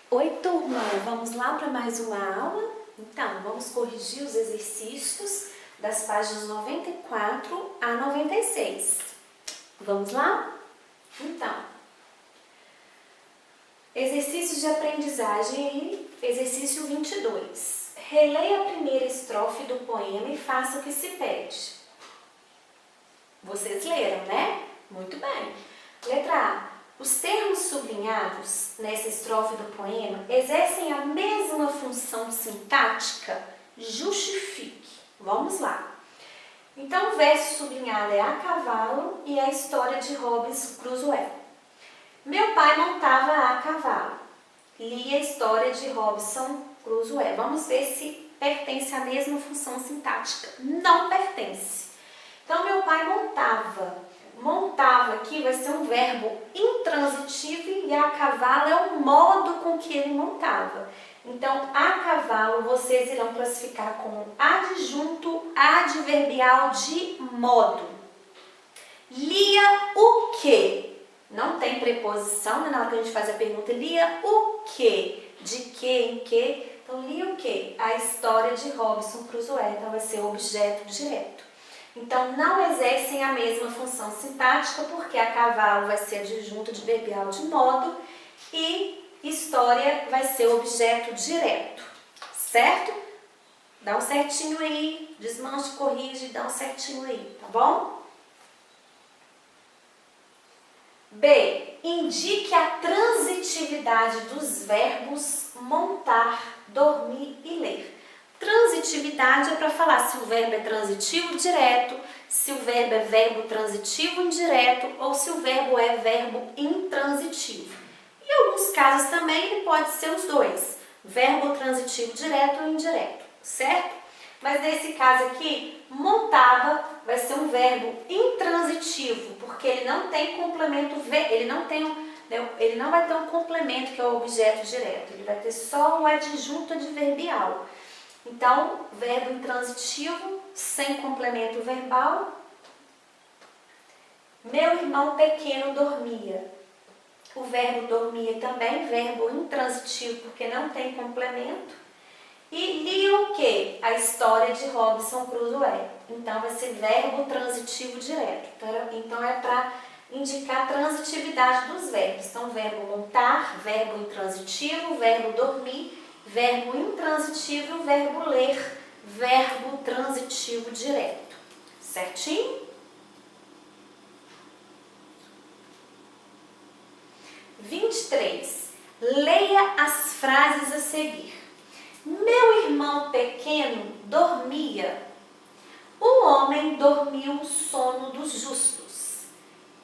Oi, turma! Vamos lá para mais uma aula? Então, vamos corrigir os exercícios das páginas 94 a 96. Vamos lá? Então, exercícios de aprendizagem aí, exercício 22. Releia a primeira estrofe do poema e faça o que se pede. Vocês leram, né? Muito bem. Letra A. Os termos sublinhados nessa estrofe do poema exercem a mesma função sintática? Justifique. Vamos lá. Então, o verso sublinhado é a cavalo e a história de Robinson Crusoe. Meu pai montava a cavalo. Li a história de Robinson Crusoe. Vamos ver se pertence à mesma função sintática. Não pertence. Então, meu pai montava. Montava aqui vai ser um verbo intransitivo e a cavalo é o modo com que ele montava. Então, a cavalo vocês irão classificar como adjunto adverbial de modo. Lia o quê? Não tem preposição, né? Na hora que a gente faz a pergunta, lia o quê? De que, em que? Então, lia o quê? A história de Robinson Crusoe. Então, vai ser objeto direto. Então, não exercem a mesma função sintática, porque a cavalo vai ser adjunto adverbial de modo e história vai ser objeto direto, certo? Dá um certinho aí, desmanche, corrige, dá um certinho aí, tá bom? B. Indique a transitividade dos verbos montar, dormir e ler. Transitividade é para falar se o verbo é transitivo direto, se o verbo é verbo transitivo indireto ou se o verbo é verbo intransitivo. Em alguns casos também ele pode ser os dois, verbo transitivo direto ou indireto, certo? Mas nesse caso aqui, montava vai ser um verbo intransitivo, porque ele não tem complemento, ele não vai ter um complemento que é o objeto direto, ele vai ter só o adjunto adverbial. Então, verbo intransitivo, sem complemento verbal. Meu irmão pequeno dormia. O verbo dormia também, verbo intransitivo, porque não tem complemento. E lia o quê? A história de Robinson Crusoe. Então, vai ser verbo transitivo direto. Então, é para indicar a transitividade dos verbos. Então, verbo montar, verbo intransitivo, verbo dormir, verbo intransitivo, verbo ler, verbo transitivo direto. Certinho? 23. Leia as frases a seguir. Meu irmão pequeno dormia. O homem dormiu o sono dos justos.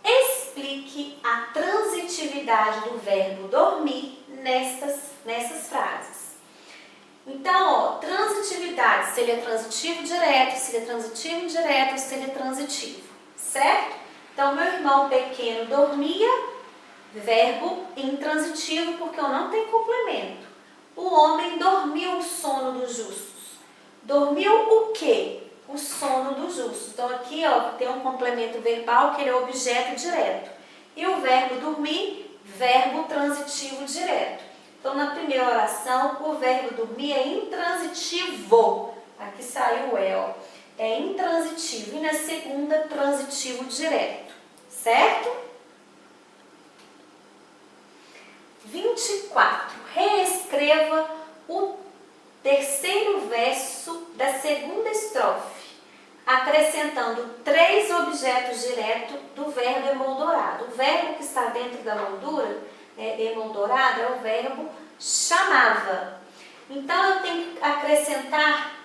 Explique a transitividade do verbo dormir nessas frases. Então, ó, transitividade, se ele é transitivo direto, se ele é transitivo indireto, se ele é transitivo, certo? Então, meu irmão pequeno dormia, verbo intransitivo, porque eu não tenho complemento. O homem dormiu o sono dos justos. Dormiu o quê? O sono dos justos. Então, aqui, ó, tem um complemento verbal que ele é objeto direto. E o verbo dormir, verbo transitivo direto. Então, na primeira oração, o verbo dormir é intransitivo. Aqui saiu o E, ó. É intransitivo. E na segunda, transitivo direto. Certo? 24. Reescreva o terceiro verso da segunda estrofe, acrescentando 3 objetos diretos do verbo emoldurado. O verbo que está dentro da moldura, emoldurado, é o verbo chamava. Então, eu tenho que acrescentar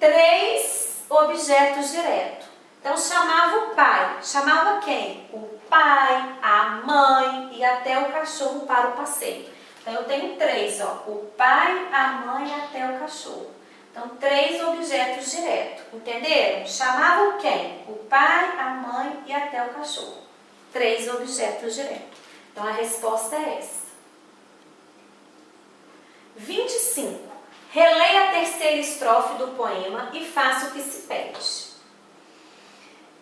3 objetos diretos. Então, chamava o pai. Chamava quem? O pai, a mãe e até o cachorro para o passeio. Então, eu tenho 3, ó. O pai, a mãe e até o cachorro. Então, 3 objetos diretos. Entenderam? Chamava quem? O pai, a mãe e até o cachorro. 3 objetos diretos. Então, a resposta é essa. 25. Releia a terceira estrofe do poema e faça o que se pede.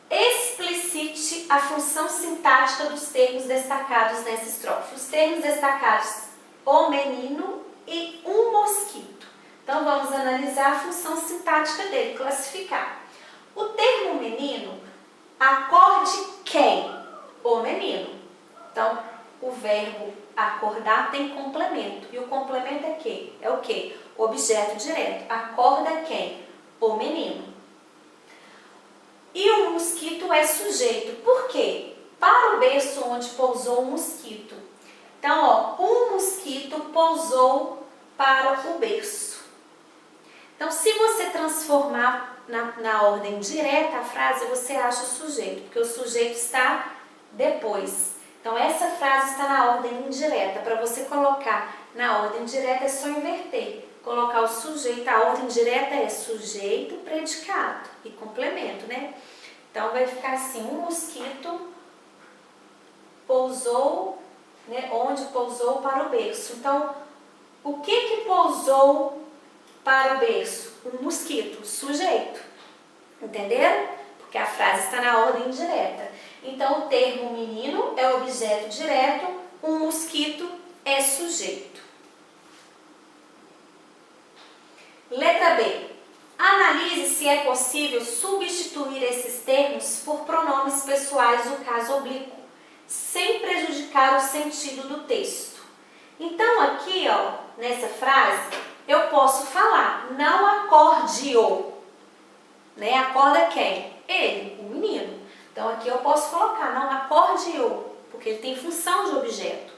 Explicite a função sintática dos termos destacados nessa estrofe. Os termos destacados o menino e um mosquito. Então, vamos analisar a função sintática dele, classificar. O termo menino acorde quem? O menino. Então, o verbo acordar tem complemento. E o complemento é quê? É o quê? Objeto direto. Acorda quem? O menino. E o mosquito é sujeito. Por quê? Para o berço onde pousou o mosquito. Então, ó, um mosquito pousou para o berço. Então, se você transformar na ordem direta a frase, você acha o sujeito, porque o sujeito está depois. Então, essa frase está na ordem indireta. Para você colocar na ordem direta, é só inverter. Colocar o sujeito, a ordem direta é sujeito, predicado e complemento, né? Então, vai ficar assim, um mosquito pousou, né, onde pousou para o berço. Então, o que pousou para o berço? Um mosquito, sujeito. Entenderam? Porque a frase está na ordem direta. Então, o termo menino é objeto direto, um mosquito é sujeito. Letra B. Analise se é possível substituir esses termos por pronomes pessoais no caso oblíquo, sem prejudicar o sentido do texto. Então, aqui, ó, nessa frase, eu posso falar, não acorde-o. Né? Acorda quem? Ele, o menino. Então, aqui eu posso colocar, não acorde-o, porque ele tem função de objeto.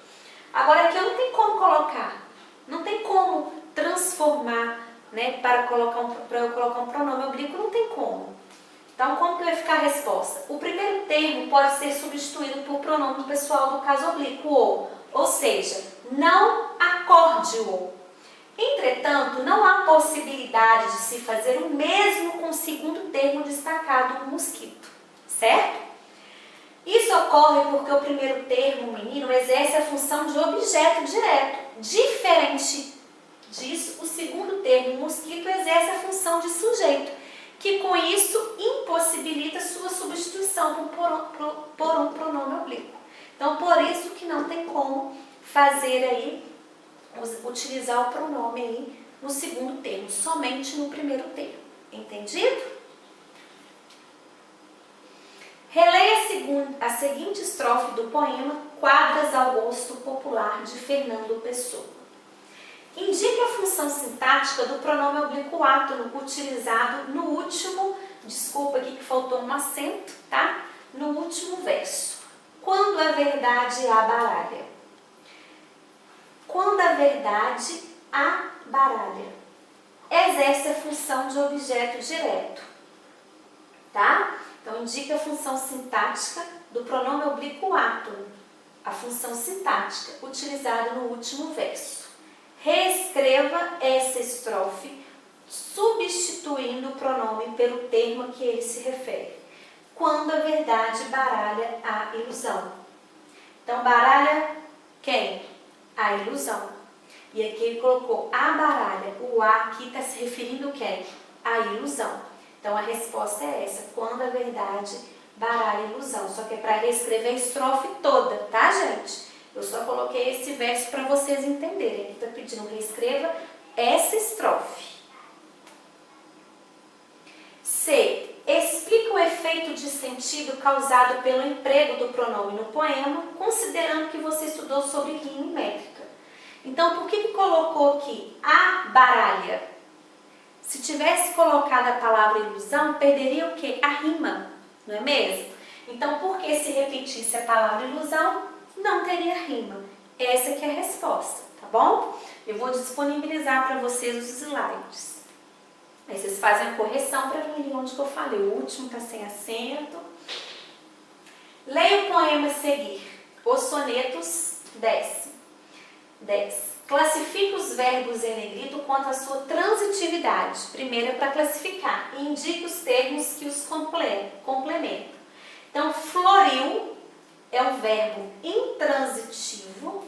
Agora, aqui eu não tenho como colocar, não tem como transformar, né, para eu colocar um pronome oblíquo, não tem como. Então, como que vai ficar a resposta? O primeiro termo pode ser substituído por pronome pessoal do caso oblíquo, ou seja, não acorde-o. Entretanto, não há possibilidade de se fazer o mesmo com o segundo termo destacado, o mosquito, certo? Isso ocorre porque o primeiro termo, menino, exerce a função de objeto direto. Diferente disso, o segundo termo, mosquito, exerce a função de sujeito, que com isso impossibilita sua substituição por um pronome oblíquo. Então, por isso que não tem como fazer aí, utilizar o pronome aí no segundo termo, somente no primeiro termo. Entendido? Releia a seguinte estrofe do poema Quadras ao Gosto Popular, de Fernando Pessoa. Indique a função sintática do pronome oblíquo átono utilizado no último, desculpa aqui que faltou um acento, tá? No último verso. Quando a verdade a baralha. Quando a verdade a baralha. Exerce a função de objeto direto, tá? Então, indica a função sintática do pronome oblíquo átono, a função sintática utilizada no último verso. Reescreva essa estrofe substituindo o pronome pelo termo a que ele se refere. Quando a verdade baralha a ilusão. Então, baralha quem? A ilusão. E aqui ele colocou a baralha. O a aqui está se referindo a quem? A ilusão. Então, a resposta é essa. Quando a verdade baralha a ilusão. Só que é para reescrever a estrofe toda, tá, gente? Eu só coloquei esse verso para vocês entenderem. Aqui está pedindo reescreva essa estrofe. C. Explica o efeito de sentido causado pelo emprego do pronome no poema, considerando que você estudou sobre rima e métrica. Então, por que colocou aqui a baralha? Se tivesse colocado a palavra ilusão, perderia o quê? A rima, não é mesmo? Então, por que se repetisse a palavra ilusão, não teria rima? Essa que é a resposta, tá bom? Eu vou disponibilizar para vocês os slides. Aí vocês fazem a correção para ver onde que eu falei. O último está sem acento. Leia o poema a seguir. Os sonetos 10. Classifique os verbos em negrito quanto à sua transitividade. Primeiro é para classificar. E indique os termos que os complementam. Então, floriu é um verbo intransitivo.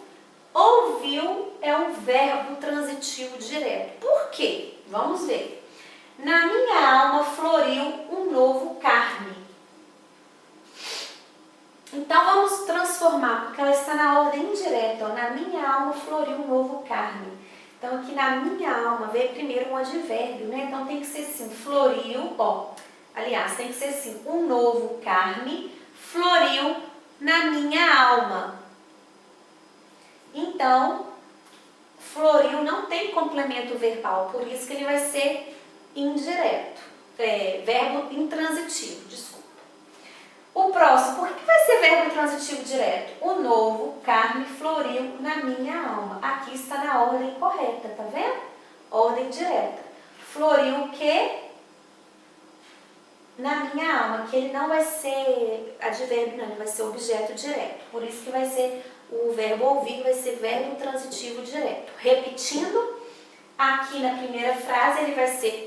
Ouviu é um verbo transitivo direto. Por quê? Vamos ver. Na minha alma floriu um novo Carme. Então, vamos transformar, porque ela está na ordem indireta, ó, na minha alma floriu um novo carme. Então, aqui na minha alma veio primeiro um advérbio, né? Então, tem que ser assim, floriu, ó. Aliás, tem que ser assim, um novo carme floriu na minha alma. Então, floriu não tem complemento verbal, por isso que ele vai ser indireto. Verbo intransitivo, desculpa. O próximo, por que vai ser verbo intransitivo direto? O novo carme floriu na minha alma. Aqui está na ordem correta, tá vendo? Ordem direta. Floriu o quê? Na minha alma, que ele não vai ser advérbio, não, ele vai ser objeto direto. Por isso que vai ser o verbo ouvir, vai ser verbo transitivo direto. Repetindo, aqui na primeira frase ele vai ser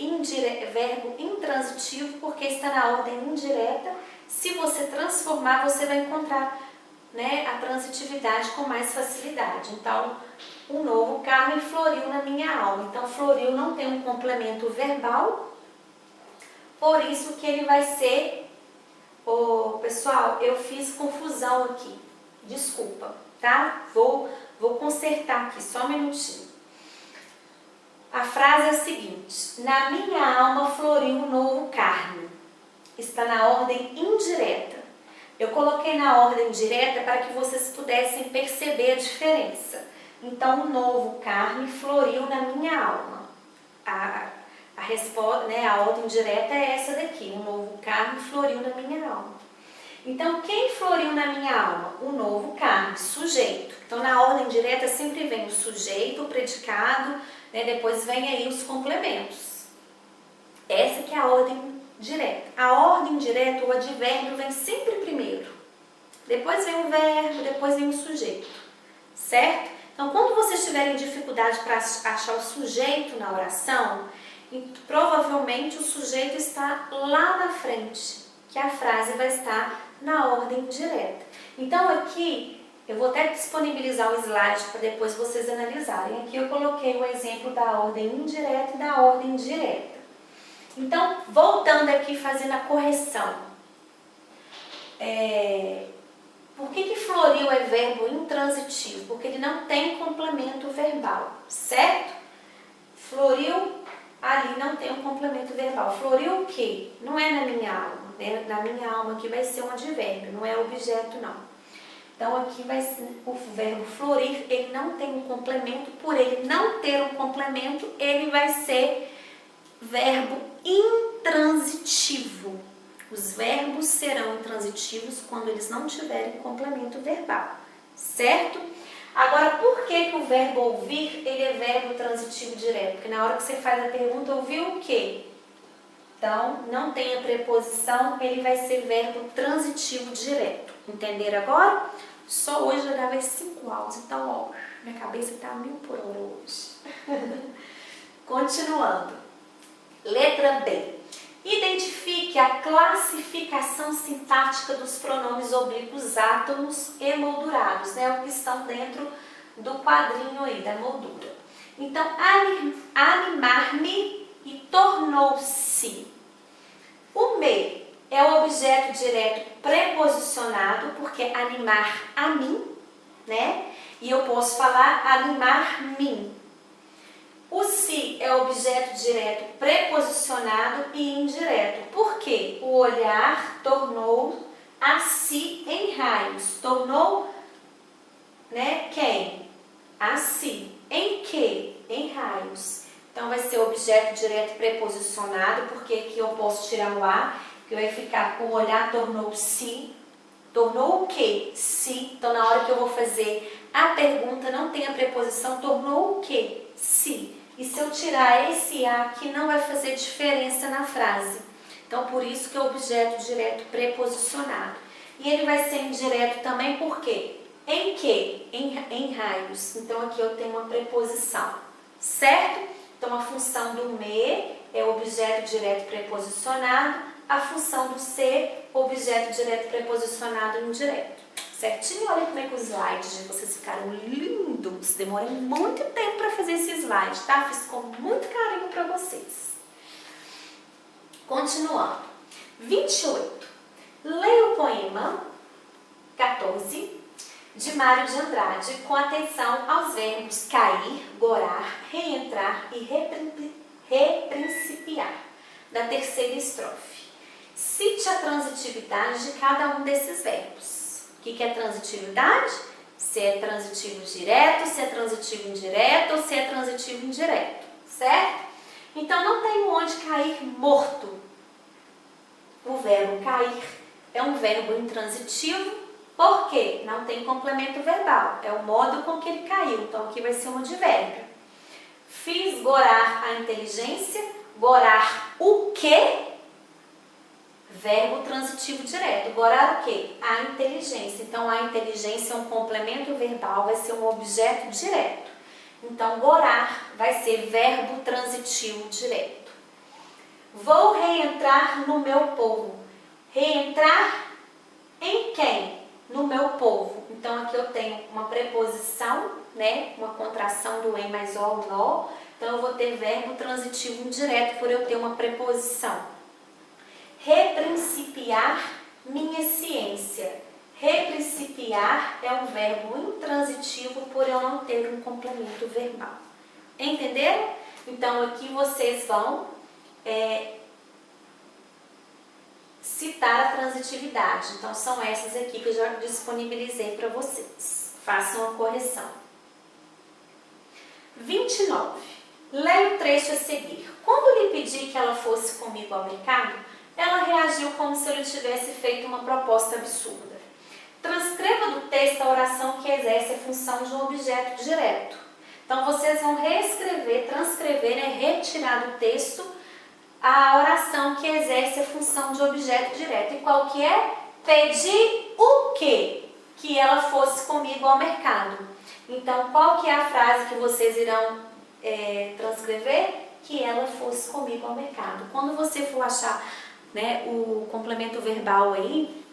verbo intransitivo, porque está na ordem indireta. Se você transformar, você vai encontrar, né, a transitividade com mais facilidade. Então, o novo carme floriu na minha alma. Então, floriu não tem um complemento verbal, por isso que ele vai ser... pessoal, eu fiz confusão aqui, desculpa, tá? Vou consertar aqui, só um minutinho. A frase é a seguinte: na minha alma floriu um novo carme. Está na ordem indireta. Eu coloquei na ordem direta para que vocês pudessem perceber a diferença. Então, o novo carme floriu na minha alma. A resposta, né, a ordem direta é essa daqui. Um novo carme floriu na minha alma. Então, quem floriu na minha alma? O novo carme, sujeito. Então, na ordem direta sempre vem o sujeito, o predicado, né, depois vem aí os complementos. Essa que é a ordem direta. A ordem direta, o advérbio vem sempre primeiro. Depois vem o verbo, depois vem o sujeito. Certo? Então, quando vocês tiverem dificuldade para achar o sujeito na oração, provavelmente o sujeito está lá na frente, que a frase vai estar na ordem direta. Então, aqui, eu vou até disponibilizar o slide para depois vocês analisarem. Aqui eu coloquei o exemplo da ordem indireta e da ordem direta. Então, voltando aqui, fazendo a correção. Por que floriu é verbo intransitivo? Porque ele não tem complemento verbal, certo? Floriu, ali não tem um complemento verbal. Floriu o quê? Não é na minha alma. Né? Na minha alma aqui vai ser um advérbio, não é objeto não. Então aqui vai ser o verbo florir, ele não tem um complemento. Por ele não ter um complemento, ele vai ser verbo intransitivo. Os verbos serão intransitivos quando eles não tiverem complemento verbal, certo? Agora, por que o verbo ouvir, ele é verbo transitivo direto? Porque na hora que você faz a pergunta, ouviu o quê? Então, não tem a preposição, ele vai ser verbo transitivo direto. Entenderam agora? Só hoje eu dava 5 aulas, então, ó, minha cabeça tá 1000 por hora hoje. Continuando. Letra B. Identifique a classificação sintática dos pronomes oblíquos átonos emoldurados, né? O que estão dentro do quadrinho aí, da moldura. Então, animar-me e tornou-se. O me é o objeto direto preposicionado, porque animar a mim, né? E eu posso falar animar-me. O se é objeto direto preposicionado e indireto. Por quê? O olhar tornou a si em raios. Tornou, né, quem? A si. Em que? Em raios. Então, vai ser objeto direto preposicionado, porque aqui eu posso tirar o a, que vai ficar o olhar tornou-se. Tornou o quê? Se. Então, na hora que eu vou fazer a pergunta, não tem a preposição tornou o quê? Se. E se eu tirar esse a aqui, não vai fazer diferença na frase. Então, por isso que é objeto direto preposicionado. E ele vai ser indireto também, por quê? Em que? Em raios. Então, aqui eu tenho uma preposição, certo? Então, a função do me é objeto direto preposicionado, a função do ser, objeto direto preposicionado indireto. Certinho? Olha como é que os slides de vocês ficaram lindos. Demorei muito tempo para fazer esse slide, tá? Fiz com muito carinho para vocês. Continuando. 28. Leia o poema 14, de Mário de Andrade, com atenção aos verbos cair, gorar, reentrar e reprincipiar, da terceira estrofe. Cite a transitividade de cada um desses verbos. O que é transitividade? Se é transitivo direto, se é transitivo indireto ou se é transitivo indireto, certo? Então, não tem onde cair morto. O verbo cair é um verbo intransitivo, porque não tem complemento verbal. É o modo com que ele caiu. Então, aqui vai ser um advérbio. Fiz gorar a inteligência. Gorar o quê? Verbo transitivo direto. Gorar o quê? A inteligência. Então, a inteligência é um complemento verbal, vai ser um objeto direto. Então, gorar vai ser verbo transitivo direto. Vou reentrar no meu povo. Reentrar em quem? No meu povo. Então, aqui eu tenho uma preposição, né? Uma contração do em mais o, nó. Então, eu vou ter verbo transitivo indireto por eu ter uma preposição. Reprincipiar minha ciência. Reprincipiar é um verbo intransitivo por eu não ter um complemento verbal. Entenderam? Então, aqui vocês vão citar a transitividade. Então, são essas aqui que eu já disponibilizei para vocês. Façam a correção. 29. Leia o trecho a seguir. Quando lhe pedi que ela fosse comigo ao mercado, ela reagiu como se eu lhe tivesse feito uma proposta absurda. Transcreva do texto a oração que exerce a função de um objeto direto. Então, vocês vão reescrever, transcrever, retirar do texto a oração que exerce a função de objeto direto. E qual que é? Pedi o quê? Que ela fosse comigo ao mercado. Então, qual que é a frase que vocês irão transcrever? Que ela fosse comigo ao mercado. Quando você for achar, né, o complemento verbal aí,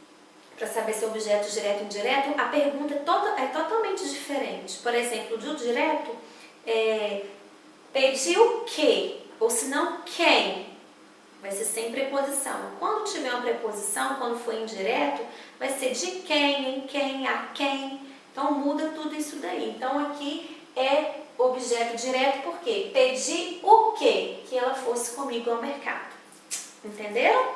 para saber se é objeto direto ou indireto, a pergunta é totalmente diferente. Por exemplo, do direto, pedi o quê? Ou se não, quem? Vai ser sem preposição. Quando tiver uma preposição, quando for indireto, vai ser de quem, em quem, a quem. Então, muda tudo isso daí. Então, aqui é objeto direto, por quê? Pedi o quê? Que ela fosse comigo ao mercado. Entenderam?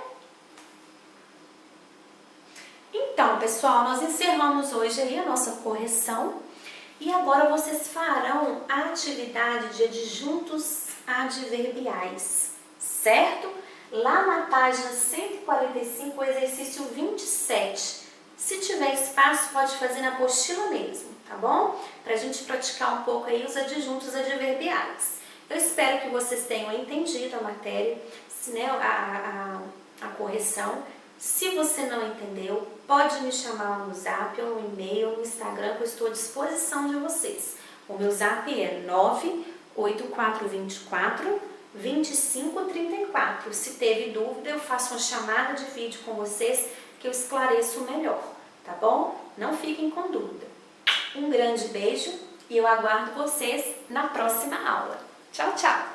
Então, pessoal, nós encerramos hoje aí a nossa correção. E agora vocês farão a atividade de adjuntos adverbiais, certo? Lá na página 145, o exercício 27. Se tiver espaço, pode fazer na apostila mesmo, tá bom? Pra gente praticar um pouco aí os adjuntos adverbiais. Eu espero que vocês tenham entendido a matéria, né, a correção. Se você não entendeu, pode me chamar no Zap ou no e-mail, no Instagram, que eu estou à disposição de vocês. O meu Zap é 98424-2534. Se teve dúvida, eu faço uma chamada de vídeo com vocês que eu esclareço melhor, tá bom? Não fiquem com dúvida. Um grande beijo e eu aguardo vocês na próxima aula. Tchau, tchau!